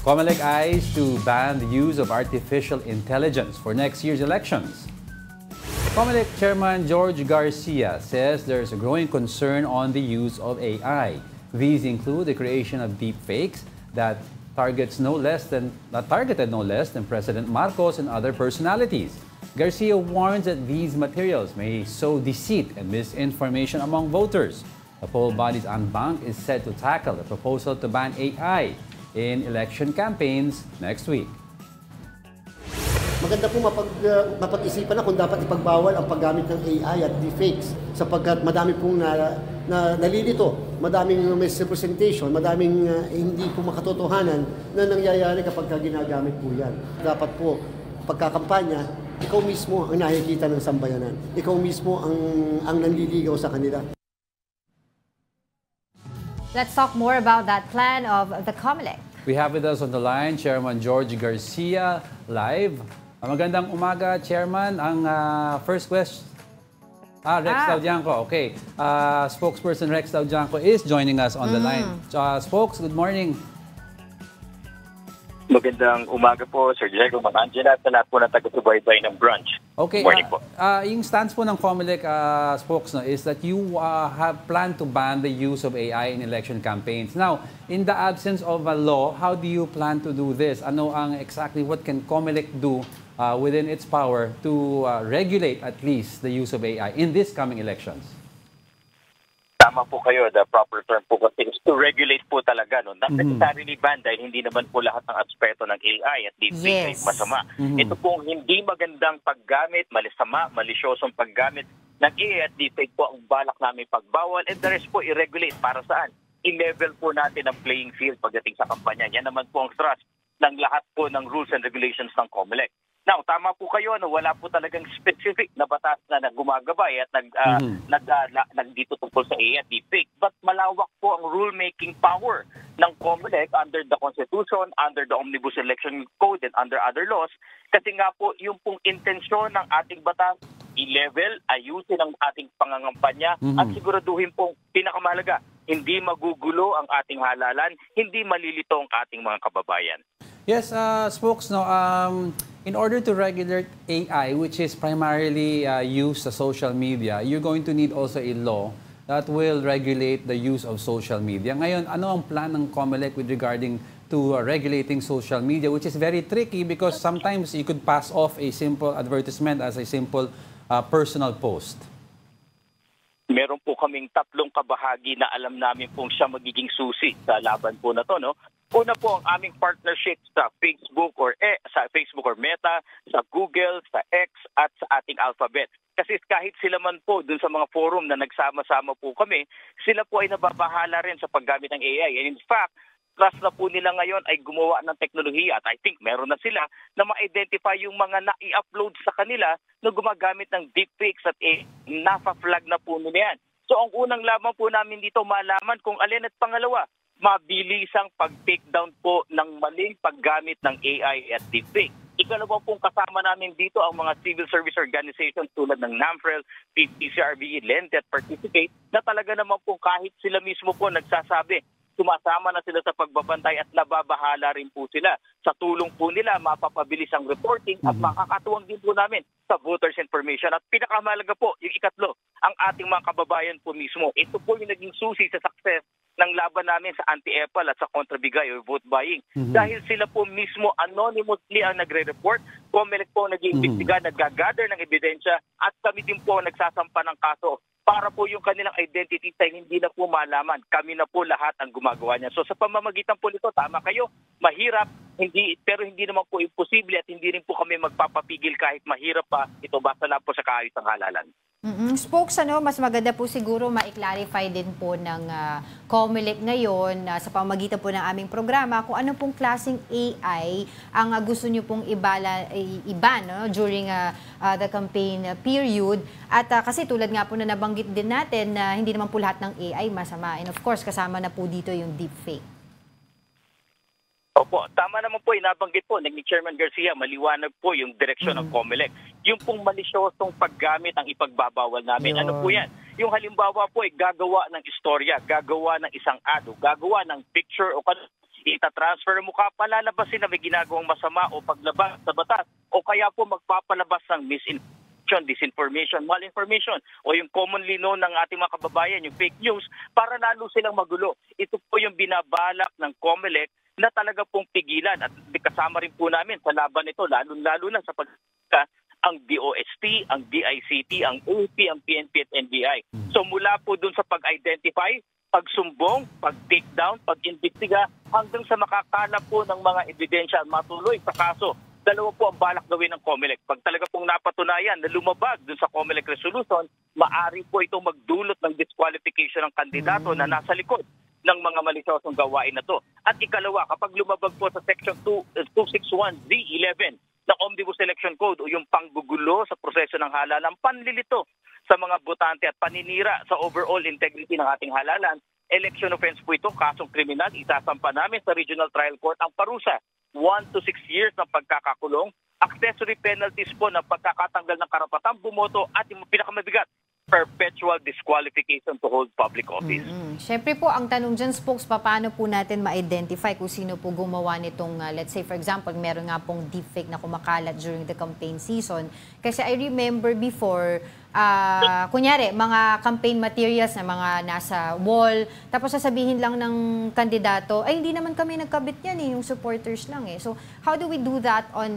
COMELEC eyes to ban the use of artificial intelligence for next year's elections. COMELEC Chairman George Garcia says there's a growing concern on the use of AI. These include the creation of deepfakes that targeted no less than President Marcos and other personalities. Garcia warns that these materials may sow deceit and misinformation among voters. The poll body's Anbank is set to tackle a proposal to ban AI in election campaigns next week. Maganda po mapag-isipan na kung dapat ipagbawal ang paggamit ng AI at deepfakes sapagkat madami pong nalilito, madaming misrepresentation, madaming hindi po makatotohanan na nangyayari kapag ginagamit po yan. Dapat po, pagkakampanya, ikaw mismo ang nakikita ng sambayanan. Ikaw mismo ang nanliligaw sa kanila. Let's talk more about that plan of the COMELEC. We have with us on the line Chairman George Garcia live. Magandang umaga, Chairman. Ang first question, Rex Laudianco. Okay. Spokesperson Rex Laudianco is joining us on the line. Spokes, good morning. Magandang umaga po, Sir Diego, Ma'am Angela, at sa lahat po ng taga-subaybay ng branch. Okay, morning po. Yung stance po ng COMELEC spokes is that you have planned to ban the use of AI in election campaigns. Now, in the absence of a law, how do you plan to do this? Ano ang exactly what can COMELEC do within its power to regulate at least the use of AI in this coming elections? Tama po kayo, the proper term po kasi is to regulate po talaga. No? Not necessarily ban dahil hindi naman po lahat ng aspeto ng AI at deepfake ay masama. Ito pong hindi magandang paggamit, malisyosong paggamit ng AI at deepfake po ang balak namin pagbawal, and the rest po i-regulate. Para saan? I-level po natin ang playing field pagdating sa kampanya. Yan naman po ang thrust ng lahat po ng rules and regulations ng COMELEC. Now, tama po kayo, wala po talagang specific na batas na gumagabay at nagdito tungkol sa AI at deepfake. But malawak po ang rulemaking power ng COMELEC under the Constitution, under the Omnibus Election Code, and under other laws. Kasi nga po, yung pong intensyon ng ating batas, i-level, ayusin ang ating pangangampanya, at siguraduhin pong pinakamahalaga, hindi magugulo ang ating halalan, hindi malilito ang ating mga kababayan. Yes, Spokes, in order to regulate AI, which is primarily used sa social media, you're going to need also a law that will regulate the use of social media. Ngayon, ano ang plan ng COMELEC with regarding to regulating social media, which is very tricky because sometimes you could pass off a simple advertisement as a simple personal post? Meron po kaming tatlong kabahagi na alam namin pong siya magiging susi sa laban po na to, no? Una po ang aming partnership sa Facebook or Meta, sa Google, sa X at sa ating Alphabet. Kasi kahit sila man po dun sa mga forum na nagsama-sama po kami, sila po ay nababahala rin sa paggamit ng AI. And in fact, trust na po nila ngayon ay gumawa ng teknolohiya at I think meron na sila na ma-identify yung mga na-i-upload sa kanila na gumagamit ng deepfakes at napa-flag na po nila yan. So ang unang laban po namin dito, malaman kung alin, at pangalawa, mabilisang pag-take down po ng maling paggamit ng AI at deepfake. Ikalawa pong kasama namin dito ang mga civil service organizations tulad ng NAMFREL, PCRBE, Lendet, Participate, na talaga naman po kahit sila mismo po nagsasabi, sumasama na sila sa pagbabantay at nababahala rin po sila. Sa tulong po nila, mapapabilis ang reporting at makakatuwang din po namin sa voters information. At pinakamahalaga po, yung ikatlo, ang ating mga kababayan po mismo. Ito po yung naging susi sa success ng laban namin sa anti-EPAL at sa kontrabigay or vote buying. Dahil sila po mismo anonymously ang nagre-report, COMELEC po nag-iimbestiga, nag-gather ng ebidensya, at kami din po nagsasampa ng kaso para po yung kanilang identity ay hindi na po malaman. Kami na po lahat ang gumagawa niya. So sa pamamagitan po nito, tama kayo, mahirap, pero hindi naman po imposible at hindi rin po kami magpapapigil kahit mahirap pa. Ito basta lang po sa kaayos ng halalan. Spokes, mas maganda po siguro ma-clarify din po ng COMELEC ngayon sa pamamagitan po ng aming programa kung ano pong klaseng AI ang gusto nyo pong iban during the campaign period. At kasi tulad nga po na nabanggit din natin na hindi naman po lahat ng AI masama. And of course, kasama na po dito yung deepfake. Opo, tama naman po, inabanggit po ni Chairman Garcia, maliwanag po yung direksyon ng COMELEC. Yung pong malisyosong paggamit ang ipagbabawal namin. Ano po yan? Yung halimbawa po ay gagawa ng istorya, gagawa ng isang ad, gagawa ng picture o itatransfer mo ka, palalabasin na may ginagawang masama o paglabas sa batas o kaya po magpapalabas ng misinformation, disinformation, malinformation o yung commonly known ng ating mga kababayan, yung fake news, para lalo silang magulo. Ito po yung binabalak ng COMELEC na talaga pong pigilan at kasama rin po namin sa laban ito, lalo na sa ang DOST, ang DICT, ang OP, ang PNP at NBI. So mula po dun sa pag-identify, pagsumbong, pag-takedown, pag-imbestiga, hanggang sa makakalap po ng mga ebidensya at matuloy sa kaso. Dalawa po ang balak gawin ng COMELEC. Pag talaga pong napatunayan na lumabag dun sa COMELEC resolution, maaari po itong magdulot ng disqualification ng kandidato na nasa likod ng mga malisyosong gawain na to. At ikalawa, kapag lumabag po sa Section 261Z11 ng Omnibus Election Code o yung panggugulo sa proseso ng halalan, panlilito sa mga botante at paninira sa overall integrity ng ating halalan, election offense po ito, kasong kriminal, isasampa namin sa Regional Trial Court ang parusa, 1 to 6 years ng pagkakakulong, accessory penalties po ng pagkakatanggal ng karapatang bumoto at yung pinakamabigat, perpetual disqualification to hold public office. Siyempre po, ang tanong dyan, Spokes, paano po natin ma-identify kung sino po gumawa nitong, let's say for example, meron nga pong deepfake na kumakalat during the campaign season. Kasi I remember before, kunyari, mga campaign materials na mga nasa wall, tapos sasabihin lang ng kandidato, ay hindi naman kami nagkabit yan eh, yung supporters lang eh. So how do we do that on,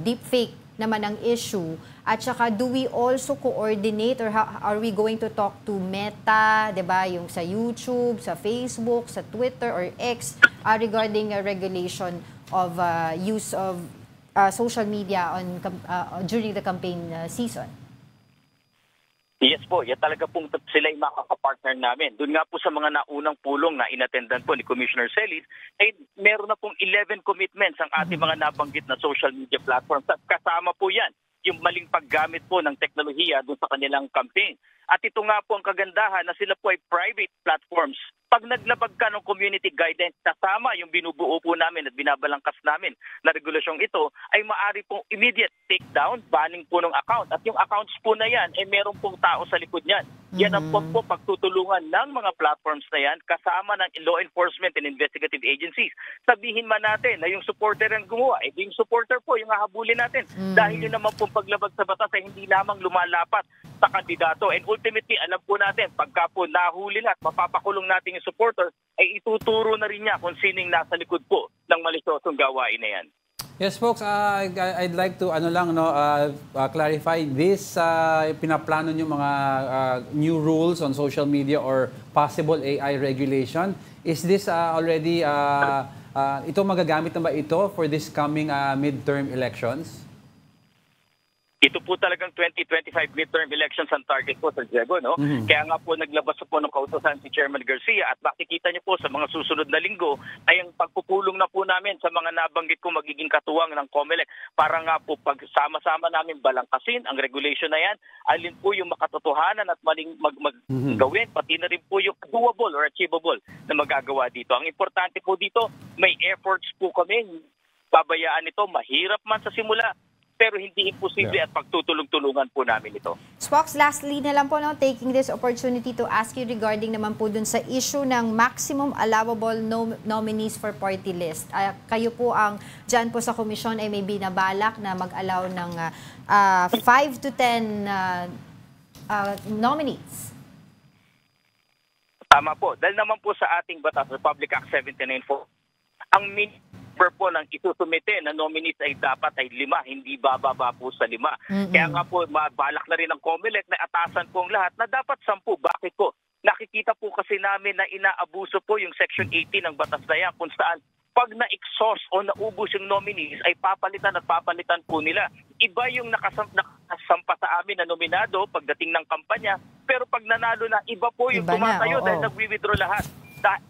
deepfake naman ang issue? At saka, do we also coordinate or how, are we going to talk to Meta, diba, yung sa YouTube, sa Facebook, sa Twitter or X regarding regulation of use of social media on during the campaign season? Yes po, yan talaga pong sila yung makakapartner namin. Doon nga po sa mga naunang pulong na inattendan po ni Commissioner Celis, ay meron na pong 11 commitments ang ating mga nabanggit na social media platforms. At kasama po yan yung maling paggamit po ng teknolohiya doon sa kanilang campaign. At ito nga po ang kagandahan na sila po ay private platforms. Pag naglabag ka ng community guidance, kasama yung binubuo po namin at binabalangkas namin na regulasyong ito, ay maaari pong immediate takedown, banning po ng account. At yung accounts po na yan, ay meron pong tao sa likod niyan. Yan ang po pagtutulungan ng mga platforms na yan, kasama ng law enforcement and investigative agencies. Sabihin man natin na yung supporter ang gumawa, yung supporter po yung hahabulin natin. Dahil yun naman pong paglabag sa batas ay hindi lamang lumalapat sa kandidato. And ultimately, alam po natin, pagka po nahuli na at mapapakulong natin yung supporter, ay ituturo na rin niya kung sining nasa likod po ng malisyosong gawain na yan. Yes, folks, I'd like to clarify this. Pinaplano niyo mga new rules on social media or possible AI regulation. Is this already, ito magagamit na ba ito for this coming midterm elections? Ito po talagang 2025 midterm elections ang target po, Sir Diego, no? Kaya nga po naglabas po ng kautosan si Chairman Garcia at makikita niyo po sa mga susunod na linggo ay ang pagpupulong na po namin sa mga nabanggit ko magiging katuwang ng COMELEC para nga po pagsama-sama namin balangkasin ang regulation na yan, alin po yung makatotohanan at maling gawin, pati na rin po yung doable or achievable na magagawa dito. Ang importante po dito, may efforts po kami, babayaan ito, mahirap man sa simula, pero hindi imposible at pagtutulong-tulungan po namin ito. Spokes, lastly na lang po, taking this opportunity to ask you regarding naman po dun sa issue ng maximum allowable nominees for party list. Kayo po dyan po sa komisyon ay may binabalak na mag-allow ng 5 to 10 nominees. Tama po. Dahil naman po sa ating batas, Republic Act 79-4, ang number po ng isusumite na nominees ay dapat ay 5, hindi bababa po sa 5. Kaya nga po, balak na rin ng COMELEC na atasan po ang lahat na dapat 10. Bakit po? Nakikita po kasi namin na inaabuso po yung Section 18 ng batas na yan kung saan pag na-exhaust o naubos yung nominees ay papalitan po nila. Iba yung nakasampa sa amin na nominado pagdating ng kampanya, pero pag nanalo na, iba po yung tumatayo dahil nag-withdraw lahat.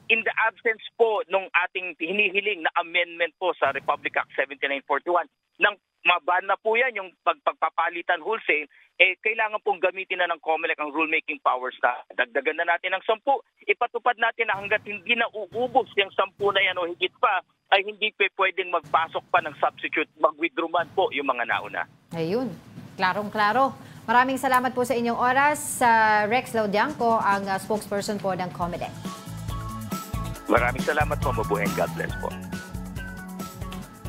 In the absence po nung ating hinihiling na amendment po sa Republic Act 7941, nang maban na po yan yung pagpapalitan wholesale, kailangan pong gamitin na ng COMELEC ang rulemaking powers na dagdagan na natin ng 10. Ipatupad natin na hanggat hindi na uubos yung 10 na yan o higit pa, ay hindi pwedeng magpasok pa ng substitute, mag-withdraw man po yung mga nauna. Ayun, klarong-klaro. Maraming salamat po sa inyong oras. Rex Laudiangco, ang spokesperson po ng COMELEC. Maraming salamat po, mabuhay. God bless po.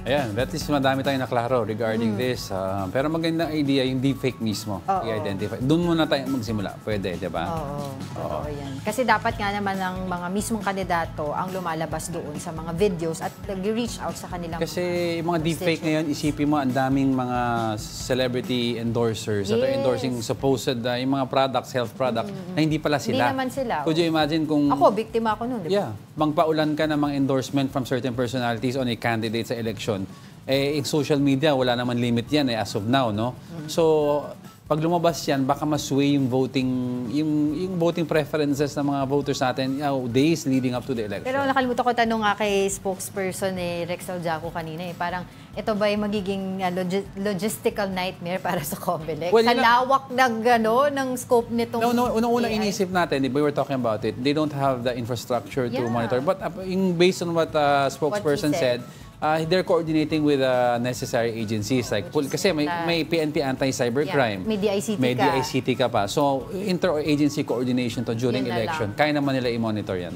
Ayan, that is madami tayong naklaro regarding this. Pero magandang idea yung deepfake mismo. Oo. I-identify. Doon muna tayo magsimula. Pwede, di ba? Oo, totoo yan. Kasi dapat nga naman ng mga mismong kandidato ang lumalabas doon sa mga videos at nag-reach out sa kanilang Kasi yung mga deepfake ngayon, isipin mo, ang daming mga celebrity endorsers that are endorsing supposed yung mga products, health products, na hindi pala sila. Hindi naman sila. Could you imagine kung... Ako, biktima ako nun, di ba? Yeah. Mangpaulan ka ng mga endorsement from certain personalities on a candidate sa election. In social media, wala naman limit yan as of now, no? So, pag lumabas yan, baka masway yung voting preferences ng mga voters natin days leading up to the election. Pero nakalimutan ko tanong nga kay spokesperson Rexel Jaco kanina parang ito ba yung magiging logistical nightmare para sa COMELEC? Well, sa lawak ng scope nitong Unang-unang AI? inisip natin, we were talking about it, they don't have the infrastructure to Yeah. monitor. But based on what spokesperson said. they're coordinating with necessary agencies like kasi may PNP anti-cybercrime. Yeah. May DICT May ka. DICT ka pa. So, inter-agency coordination to during Yun na election. lang. Kaya naman nila i-monitor yan.